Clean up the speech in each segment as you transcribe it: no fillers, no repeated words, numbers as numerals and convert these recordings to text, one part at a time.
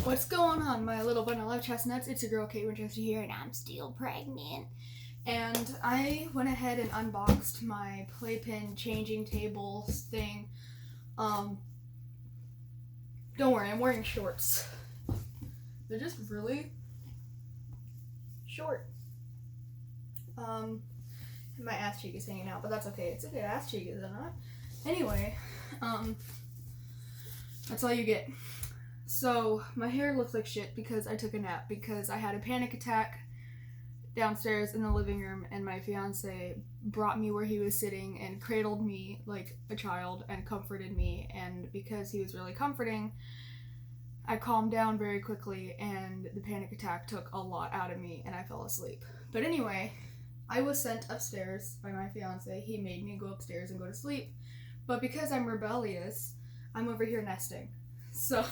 What's going on, my little bundle of chestnuts? It's your girl Kate Winchester here, and I'm still pregnant. And I went ahead and unboxed my playpin changing tables thing. Don't worry, I'm wearing shorts. They're just really short. My ass cheek is hanging out, but that's okay. It's okay, ass cheek is not. Anyway, that's all you get. So, my hair looks like shit because I took a nap, because I had a panic attack downstairs in the living room, and my fiance brought me where he was sitting and cradled me like a child and comforted me, and because he was really comforting, I calmed down very quickly, and the panic attack took a lot out of me, and I fell asleep. But anyway, I was sent upstairs by my fiance. He made me go upstairs and go to sleep, but because I'm rebellious, I'm over here nesting. So,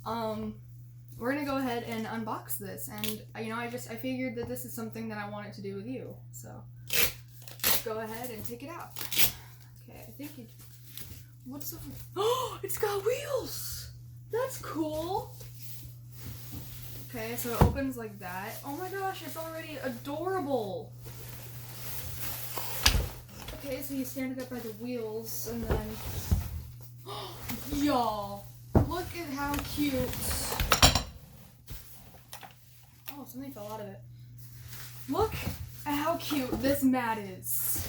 we're gonna go ahead and unbox this, and I figured that this is something that I wanted to do with you. So, let's go ahead and take it out. Okay, I think what's over? Oh, it's got wheels. That's cool. Okay, so it opens like that. Oh my gosh, it's already adorable. Okay, so you stand it up by the wheels, and then y'all, look at how cute. Oh, something fell out of it. Look at how cute this mat is.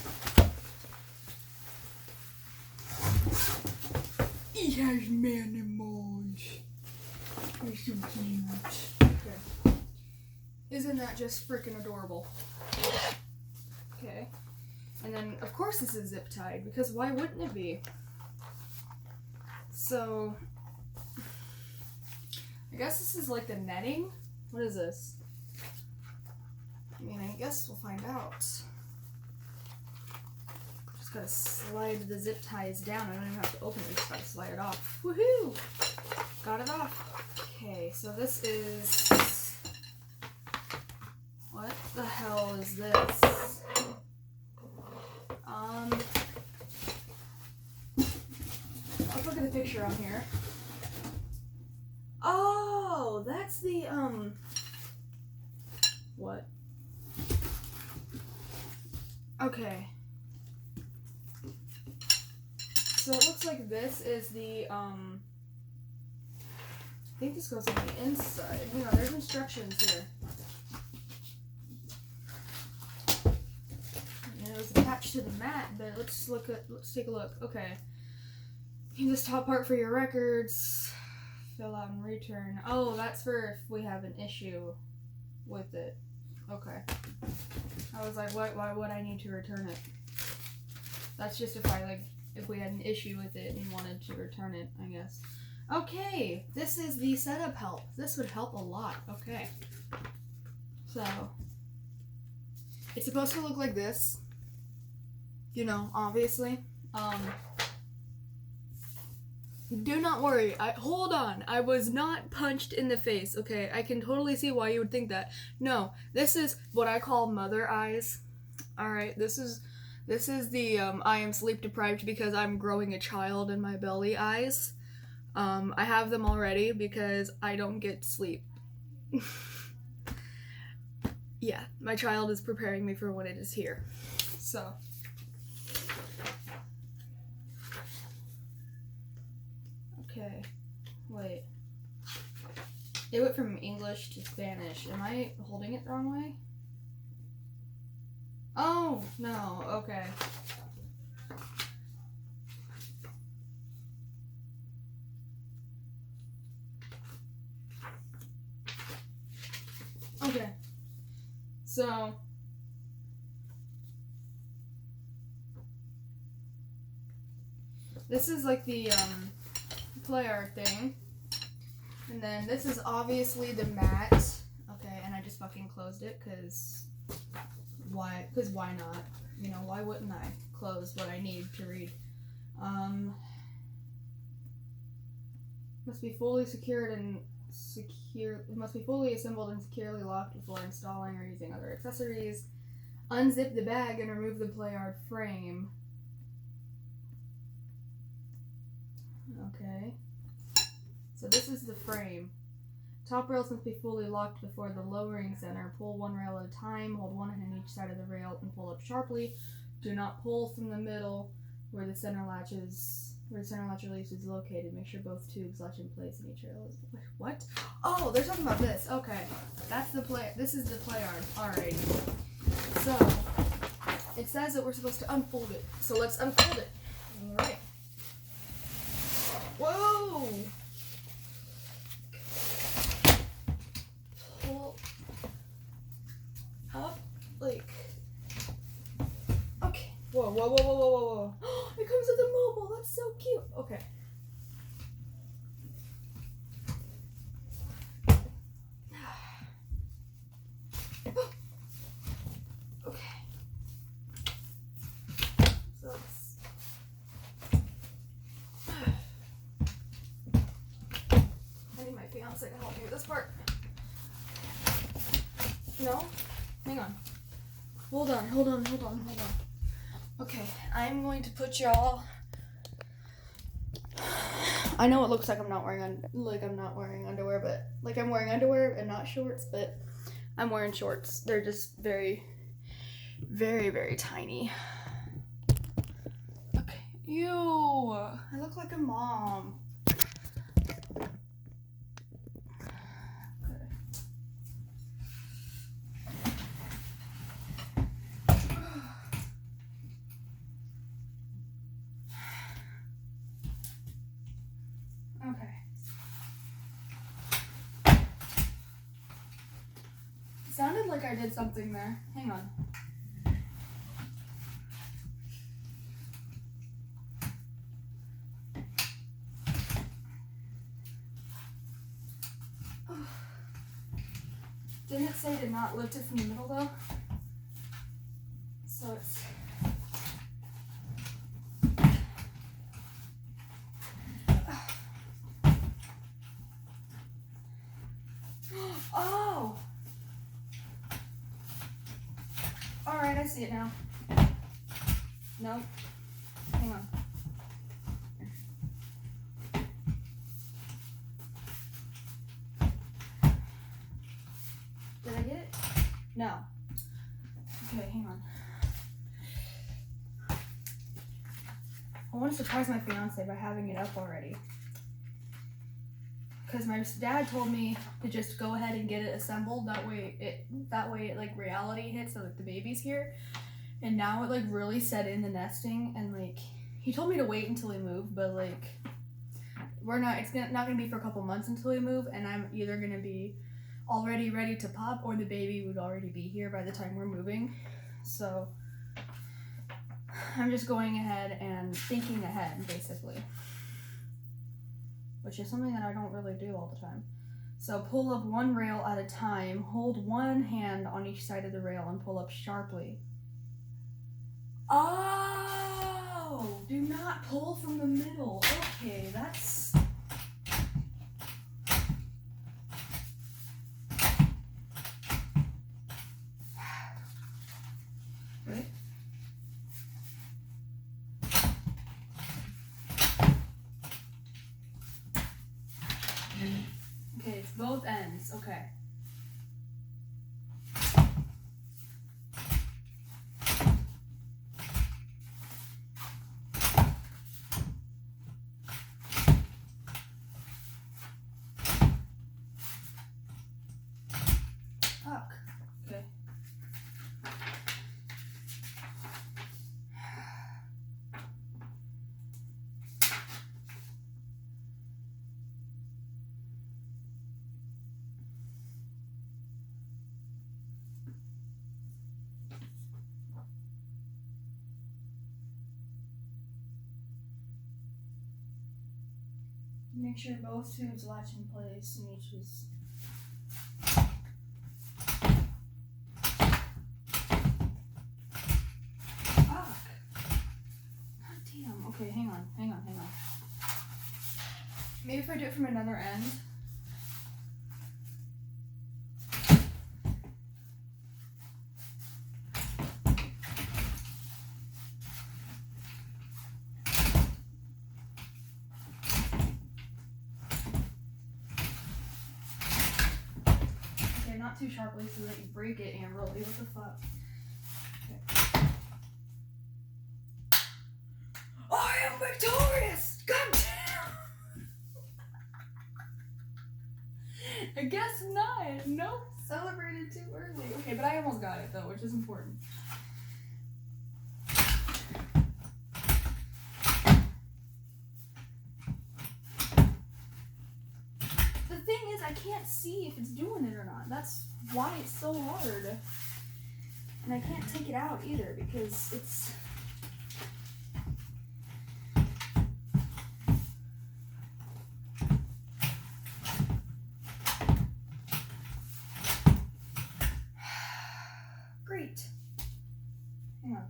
He has manimals. They're so cute. Okay. Isn't that just freaking adorable? Okay. And then, of course, this is zip tied, because why wouldn't it be? So, I guess this is like the netting. What is this? I mean, I guess we'll find out. Just gotta slide the zip ties down. I don't even have to open it, just gotta slide it off. Woohoo! Got it off. Okay, so this is... What the hell is this? Let's look at the picture on here. Oh, that's the, what? Okay. So it looks like this is the, I think this goes on the inside. Hang on, there's instructions here. And it was attached to the mat, but let's take a look. Okay. Use this top part for your records. Fill out and return. Oh, that's for if we have an issue with it. Okay. I was like, why would I need to return it? That's just if we had an issue with it and wanted to return it, I guess. Okay, this is the setup help. This would help a lot. Okay. So, it's supposed to look like this. Obviously. Do not worry. Hold on. I was not punched in the face, okay? I can totally see why you would think that. No, this is what I call mother eyes. Alright, this is the, I am sleep deprived because I'm growing a child in my belly eyes. I have them already because I don't get sleep. Yeah, my child is preparing me for when it is here. So... Okay, wait. It went from English to Spanish. Am I holding it the wrong way? Oh, no, okay. Okay. So... This is like the, play art thing, and then this is obviously the mat. Okay, and I just fucking closed it because why not? Why wouldn't I close what I need to read? Must be fully secured and must be fully assembled and securely locked before installing or using other accessories. Unzip the bag and remove the play art frame. Okay. So this is the frame. Top rails must be fully locked before the lowering center. Pull one rail at a time. Hold one hand on each side of the rail and pull up sharply. Do not pull from the middle where the center latch release is located. Make sure both tubes latch in place and each rail is. Wait, what? Oh, they're talking about this. Okay, that's the play. This is the play arm. Alright. So it says that we're supposed to unfold it. So let's unfold it. All right. Whoa. Pull up, like. Okay. Whoa, whoa, whoa, whoa, whoa, whoa, whoa. It comes with a mobile. That's so cute. Okay. Okay. So let's. I need my fiance to help me with this part. No? Hang on. Hold on. Okay, I'm going to put y'all. I know it looks like I'm not wearing underwear, but like I'm wearing underwear and not shorts, but I'm wearing shorts. They're just very, very, very tiny. Okay. Ew. I look like a mom. Okay. It sounded like I did something there. Hang on. Didn't it say to not lift it from the middle though? So it's. Oh! Alright, I see it now. Nope. Hang on. Did I get it? No. Okay, hang on. I want to surprise my fiance by having it up already. Because my dad told me to just go ahead and get it assembled. That way it like reality hits, so like the baby's here. And now it like really set in the nesting, and like he told me to wait until we move, but like it's not gonna be for a couple months until we move, and I'm either gonna be already ready to pop or the baby would already be here by the time we're moving. So I'm just going ahead and thinking ahead, basically. Which is something that I don't really do all the time. So pull up one rail at a time, hold one hand on each side of the rail and pull up sharply. Oh, do not pull from the middle. Okay, that's... Wait. Okay, it's both ends. Okay. Fuck. Okay. Make sure both tubes latch in place and each is. Fuck. God damn. Okay, hang on. Maybe if I do it from another end. not too sharply so that you break it, Amberlee. What the fuck? Okay. I am victorious! God damn! I guess not. Nope. Celebrated too early. Okay, but I almost got it though, which is important. The thing is, I can't see if it's doing it or not. That's why it's so hard. And I can't take it out either because it's... Great. Hang on.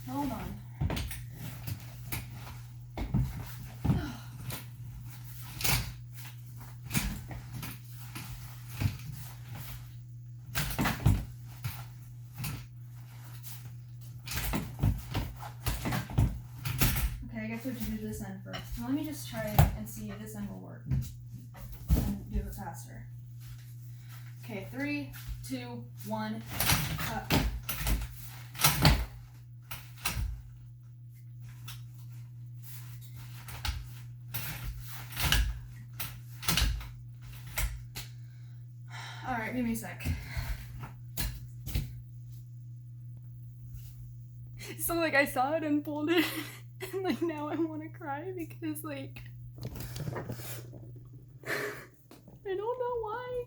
Hold on. Okay, I guess we have to do this end first. Now let me just try it and see if this end will work. And do it faster. Okay, 3, 2, 1, cut. Alright, give me a sec. So, like, I saw it unfolded, and, like, now I want to cry because, like, I don't know why.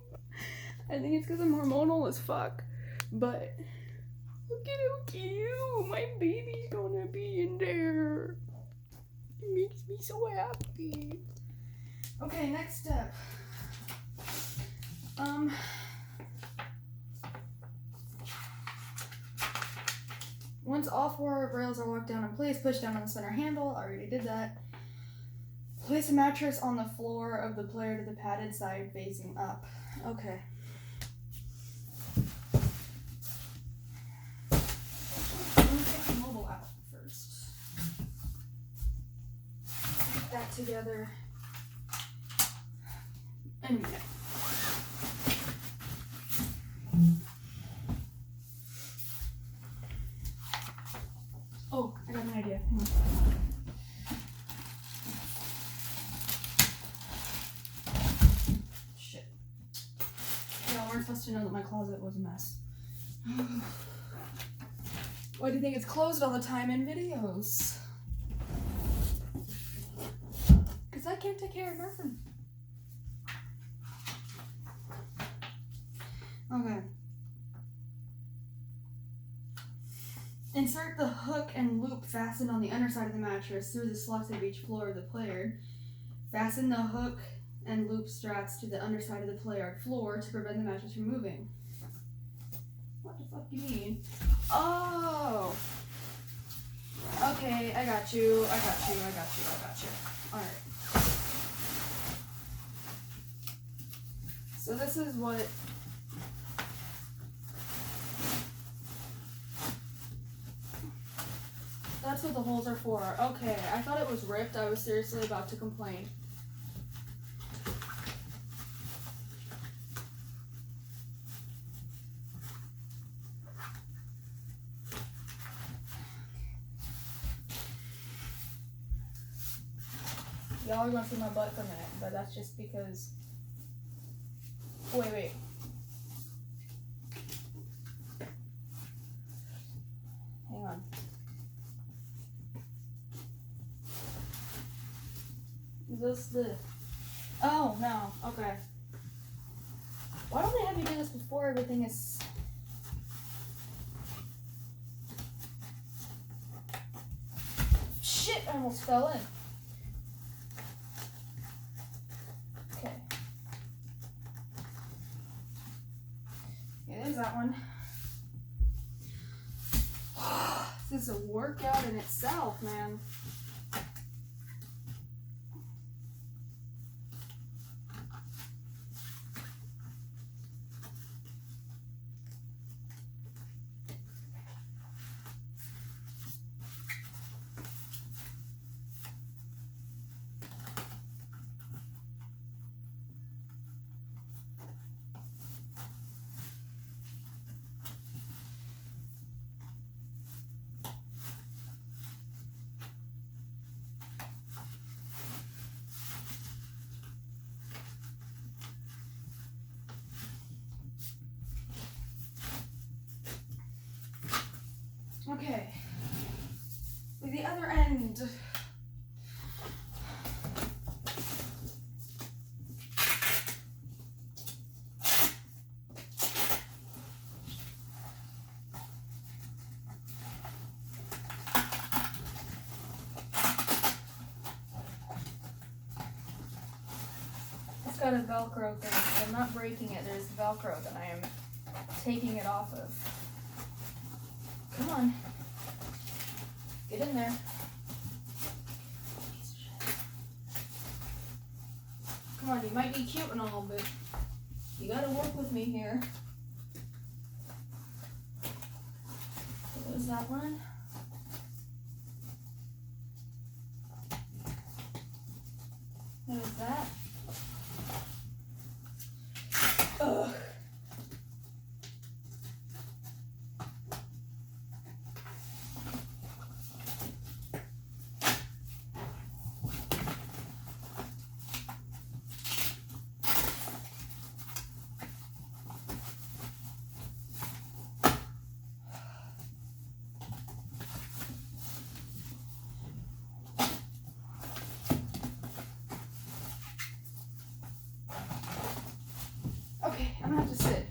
I think it's because I'm hormonal as fuck, but look at how cute my baby's gonna be in there. It makes me so happy. Okay, next step. Once all 4 rails are locked down in place, push down on the center handle. I already did that. Place a mattress on the floor of the player to the padded side facing up. Okay. Let me get the mobile out first. Get that together. And yeah. Oh, I got an idea. Hang on. Shit. Yeah, we're supposed to know that my closet was a mess. Why do you think it's closed all the time in videos? Because I can't take care of nothing. Okay. Insert the hook and loop fastened on the underside of the mattress through the slots of each floor of the player. Fasten the hook and loop straps to the underside of the player floor to prevent the mattress from moving. What the fuck do you mean? Oh! Okay, I got you. Alright. So this is what... That's what the holes are for. Okay, I thought it was ripped. I was seriously about to complain. Y'all are gonna see my butt for a minute, but that's just because... Wait. Hang on. Is this the... Oh, no. Okay. Why don't they have you do this before everything is... Shit, I almost fell in. Okay. Yeah, there's that one. This is a workout in itself, man. Okay. With the other end. It's got a Velcro thing, so I'm not breaking it. There's Velcro that I am taking it off of. Come on. Get in there. Come on, you might be cute and all, but you gotta work with me here. There's that one. There's that. Ugh. Okay, I'm gonna have to sit.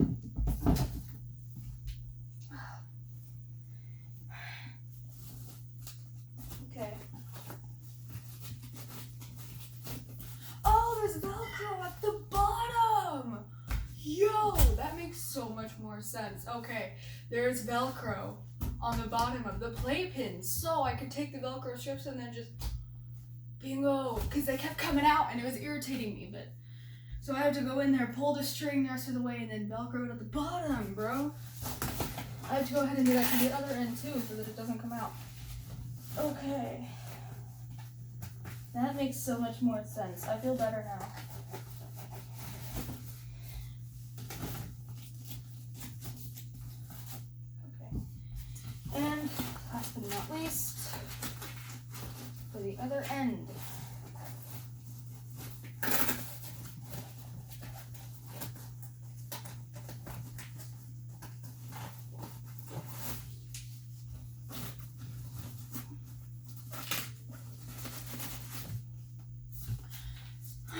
Okay. Oh, there's Velcro at the bottom! Yo, that makes so much more sense. Okay, there's Velcro on the bottom of the playpin, so I could take the Velcro strips and then just bingo, because they kept coming out and it was irritating me, but so I had to go in there, pull the string the rest of the way, and then Velcro it at the bottom, bro. I have to go ahead and do that to the other end too, so that it doesn't come out. Okay. That makes so much more sense. I feel better now. Okay. And last but not least, for the other end.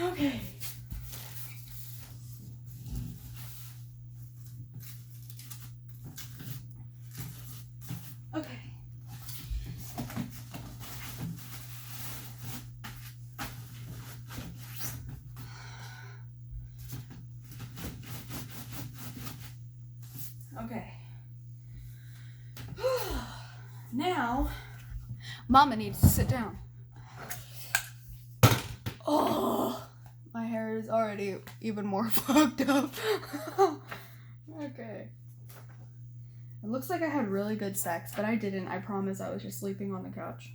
Okay. Okay. Okay. Now, Mama needs to sit down. Oh, my hair is already even more fucked up. Okay. It looks like I had really good sex, but I didn't. I promise I was just sleeping on the couch.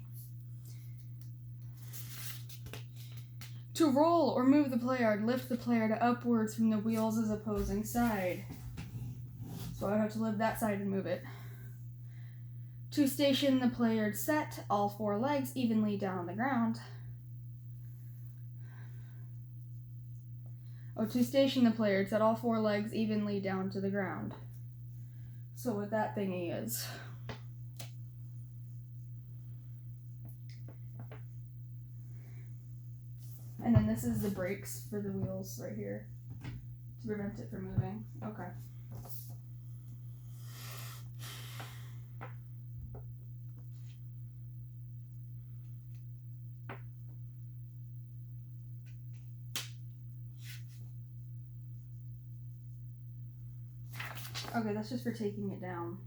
To roll or move the player, lift the player upwards from the wheels as opposing side. So I have to lift that side and move it. To station the player set, all four legs evenly down on the ground. Oh, to station the player, set all four legs evenly down to the ground. So what that thingy is. And then this is the brakes for the wheels right here to prevent it from moving. Okay. Okay, that's just for taking it down.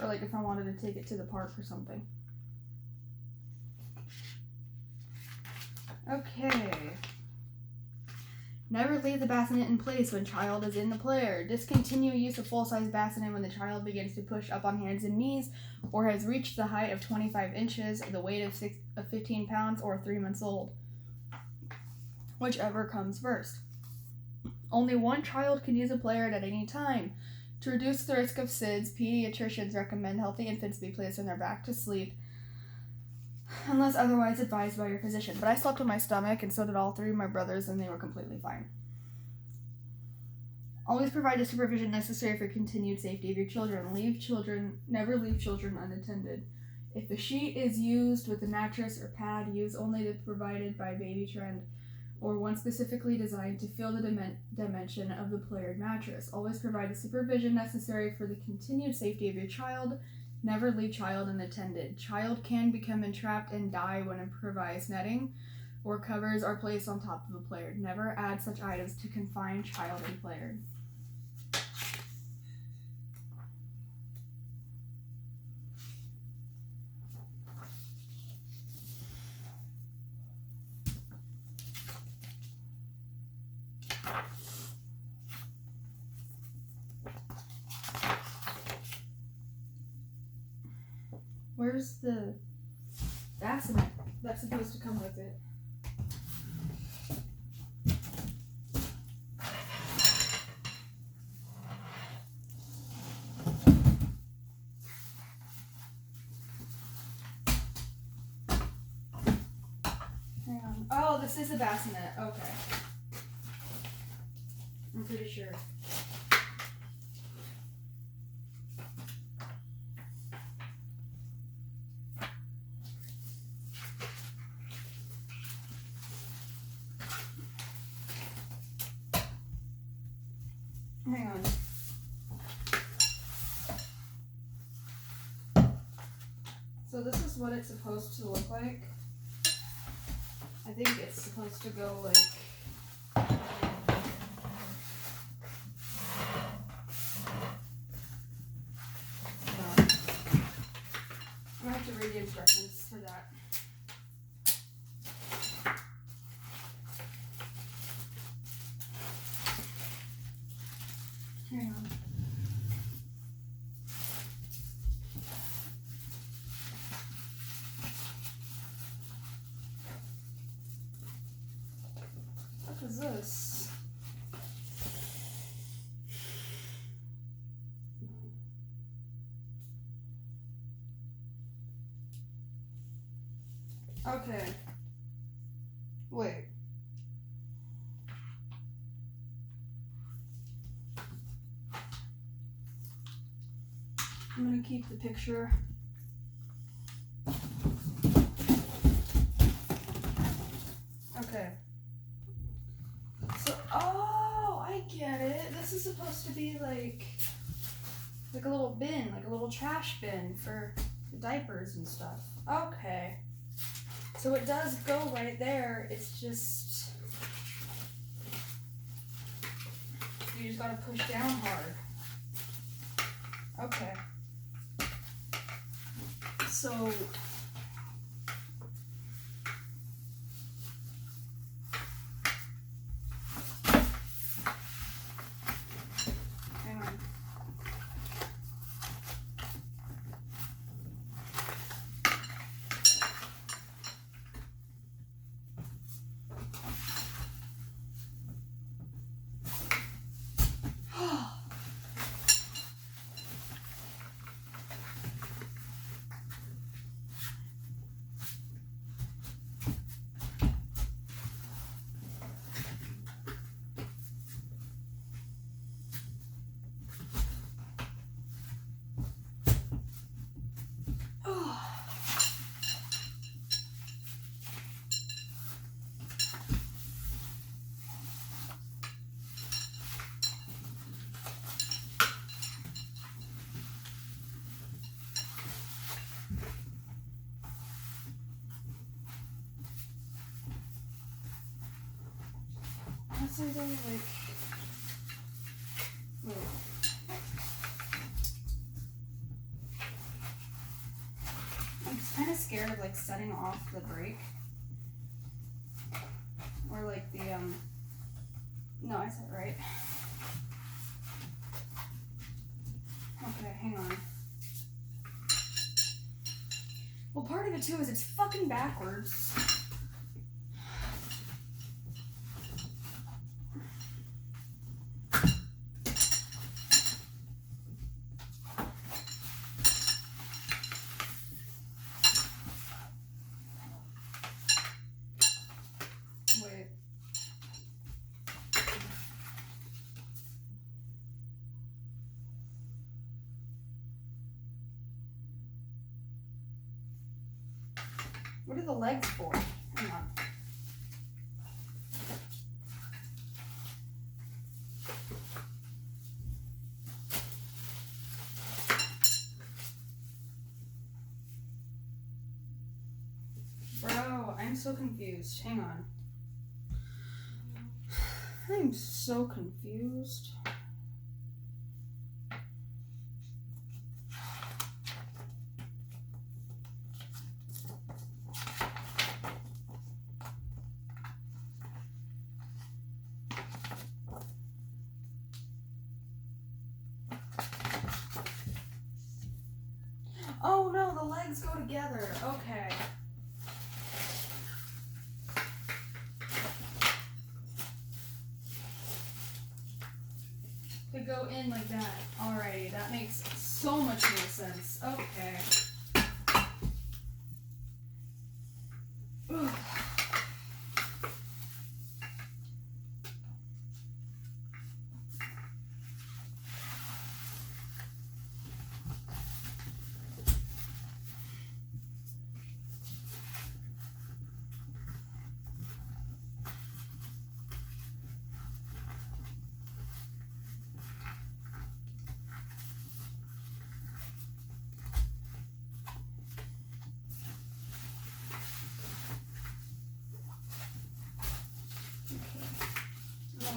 Or like if I wanted to take it to the park or something. Okay. Never leave the bassinet in place when child is in the player. Discontinue use of full-size bassinet when the child begins to push up on hands and knees or has reached the height of 25 inches, the weight of 15 pounds, or 3 months old. Whichever comes first. Only one child can use a player at any time. To reduce the risk of SIDS, pediatricians recommend healthy infants be placed on their back to sleep unless otherwise advised by your physician. But I slept on my stomach, and so did all 3 of my brothers, and they were completely fine. Always provide the supervision necessary for continued safety of your children. Never leave children unattended. If the sheet is used with a mattress or pad, use only the provided by Baby Trend or one specifically designed to fill the dimension of the playered mattress. Always provide the supervision necessary for the continued safety of your child. Never leave child unattended. Child can become entrapped and die when improvised netting or covers are placed on top of a player. Never add such items to confine child and player. Where's the bassinet that's supposed to come with it? Hang on. Oh, this is a bassinet. Okay. I'm pretty sure. Hang on. So this is what it's supposed to look like. I think it's supposed to go like... I'm gonna have to read the instructions for that. Hang on. What is this? Okay. Wait. I'm gonna keep the picture. Okay. So, oh, I get it. This is supposed to be like a little bin, like a little trash bin for the diapers and stuff. Okay. So it does go right there. It's just, you just gotta push down hard. Okay. So, hang on. honestly though, like, wait. I'm kind of scared of like setting off the brake. Or like the, no, I said it right. Okay, hang on. Well, part of it too is it's fucking backwards. Wait. What are the legs for? Hang on. Bro, I'm so confused. Hang on. I'm so confused. Oh no, the legs go together. Okay. They go in like that. Alrighty, that makes so much more sense. Okay. Ugh.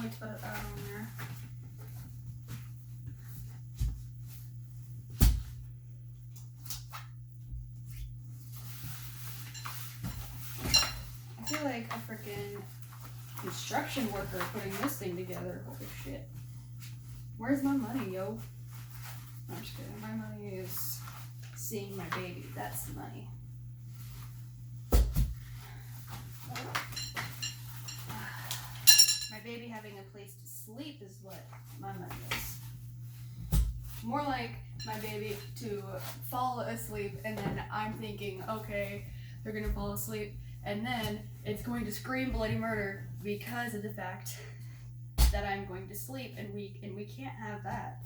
Wait to put that on there. I feel like a freaking construction worker putting this thing together. Holy shit. Where's my money, yo? I'm just kidding. My money is seeing my baby. That's the money. My baby having a place to sleep is what my money is. More like my baby to fall asleep and then I'm thinking, okay, they're gonna fall asleep and then it's going to scream bloody murder because of the fact that I'm going to sleep and we can't have that.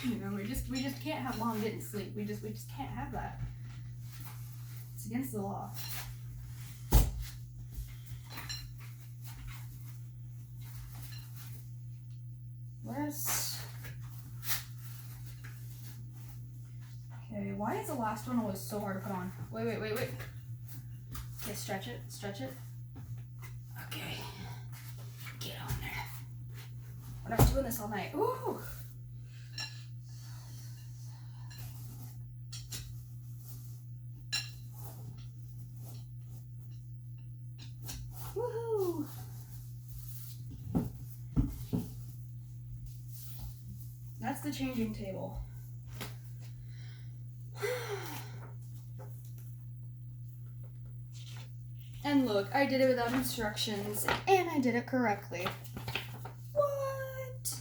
You know, we just can't have mom didn't sleep. We just can't have that. It's against the law. Where's... Okay, why is the last one always so hard to put on? Wait. Okay, stretch it. Okay. Get on there. We're not doing this all night. Ooh! Woohoo! That's the changing table. And look, I did it without instructions, and I did it correctly. What?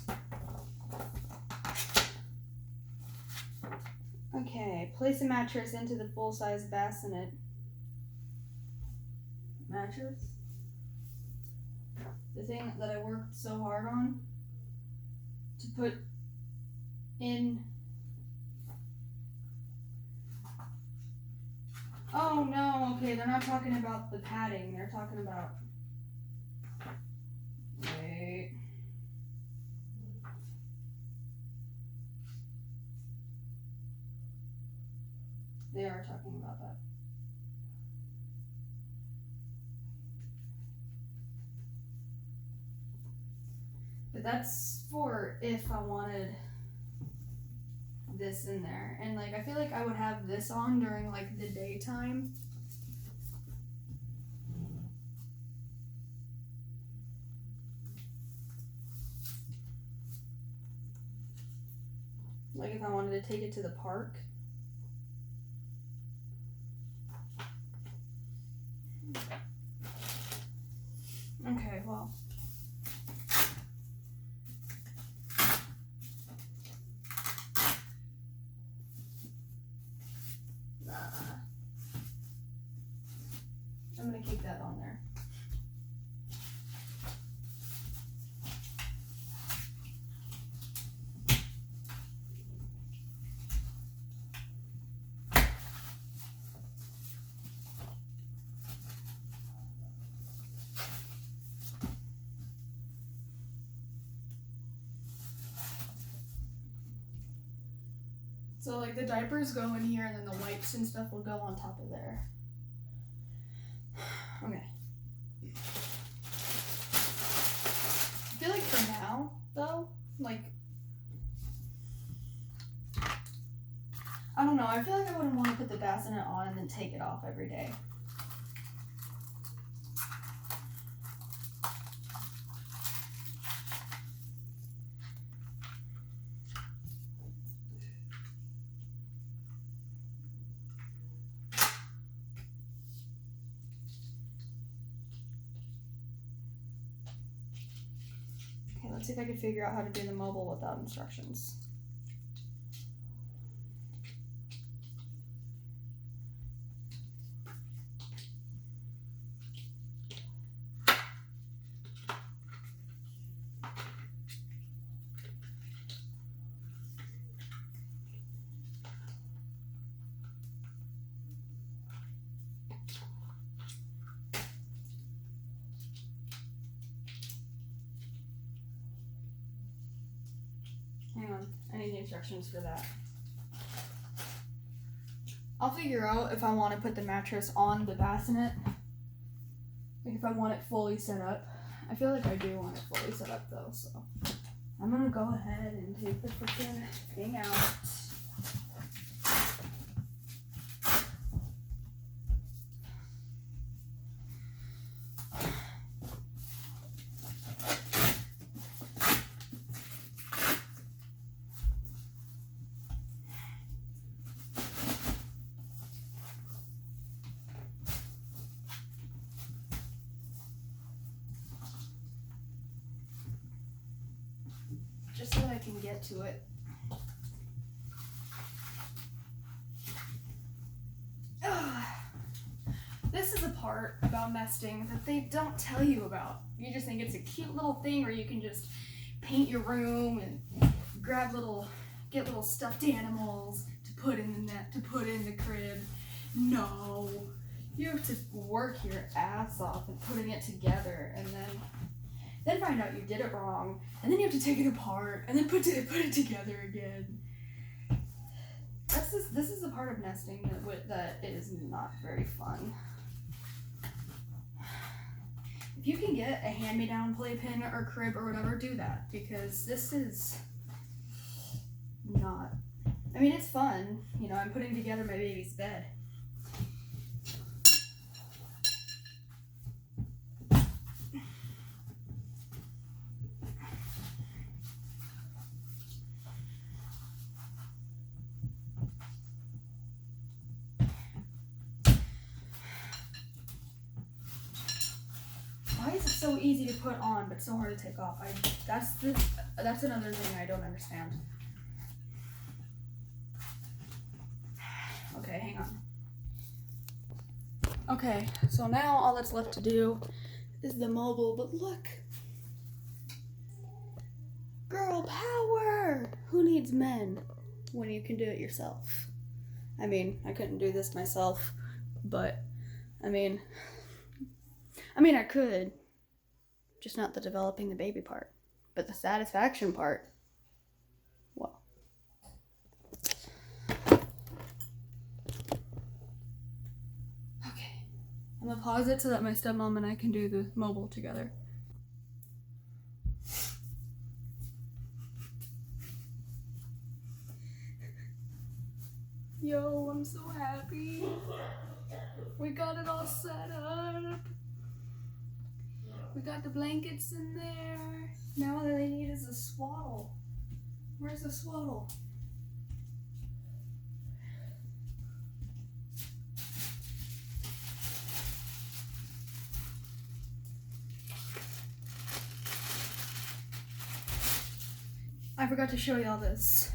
Okay, place a mattress into the full-size bassinet. Mattress? The thing that I worked so hard on to put in. Oh no, okay, they're not talking about the padding, they're talking about... Wait. They are talking about that. that's for if I wanted this in there. And like I feel like I would have this on during like the daytime. Like if I wanted to take it to the park. Okay, well. I'm gonna keep that on there. So like the diapers go in here and then the wipes and stuff will go on top of there. Okay. I feel like for now, though, like, I don't know, I feel like I wouldn't want to put the bassinet on and then take it off every day. Let's see if I can figure out how to do the mobile without instructions. Hang on, I need the instructions for that. I'll figure out if I want to put the mattress on the bassinet. Like if I want it fully set up. I feel like I do want it fully set up though, so I'm gonna go ahead and take the freaking thing out. Just so that I can get to it. This is a part about nesting that they don't tell you about. You just think it's a cute little thing where you can just paint your room and get little stuffed animals to put in the net, to put in the crib. No, you have to work your ass off and putting it together, and then find out you did it wrong, and then you have to take it apart, and then put it together again. This is the part of nesting that is not very fun. If you can get a hand-me-down playpin or crib or whatever, do that, because this is not. I mean, it's fun. You know, I'm putting together my baby's bed. Why is it so easy to put on but so hard to take off? That's another thing I don't understand. Okay, hang on. Okay, so now all that's left to do is the mobile, but look. Girl power! Who needs men when you can do it yourself? I mean, I couldn't do this myself, but I mean, I could, just not the developing the baby part, but the satisfaction part, well. Okay, I'm gonna pause it so that my stepmom and I can do the mobile together. Yo, I'm so happy. We got it all set up. We got the blankets in there. Now all they need is a swaddle. Where's the swaddle? I forgot to show y'all this.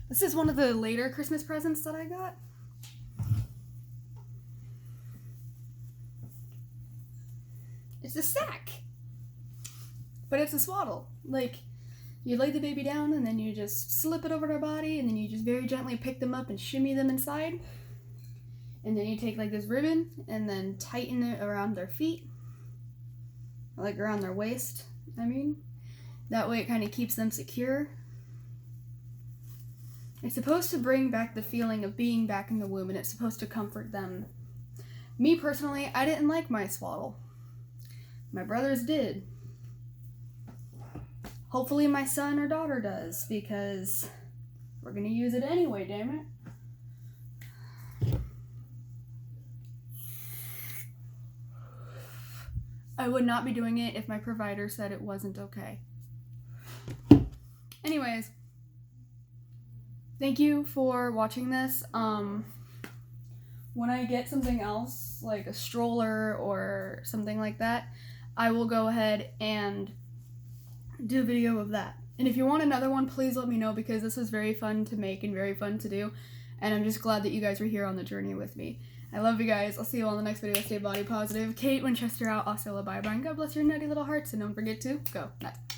This is one of the later Christmas presents that I got. It's a sack, but it's a swaddle. Like, you lay the baby down and then you just slip it over their body and then you just very gently pick them up and shimmy them inside. And then you take like this ribbon and then tighten it around their feet, like around their waist, I mean. That way it kind of keeps them secure. It's supposed to bring back the feeling of being back in the womb, and it's supposed to comfort them. Me personally, I didn't like my swaddle. My brothers did. Hopefully my son or daughter does, because we're gonna use it anyway, damn it. I would not be doing it if my provider said it wasn't okay. Anyways, thank you for watching this. When I get something else, like a stroller or something like that, I will go ahead and do a video of that. And if you want another one, please let me know, because this was very fun to make and very fun to do. And I'm just glad that you guys were here on the journey with me. I love you guys. I'll see you all in the next video. Stay body positive. Kate Winchester out. Hasta la bye bye. God bless your nutty little hearts. And don't forget to go nuts.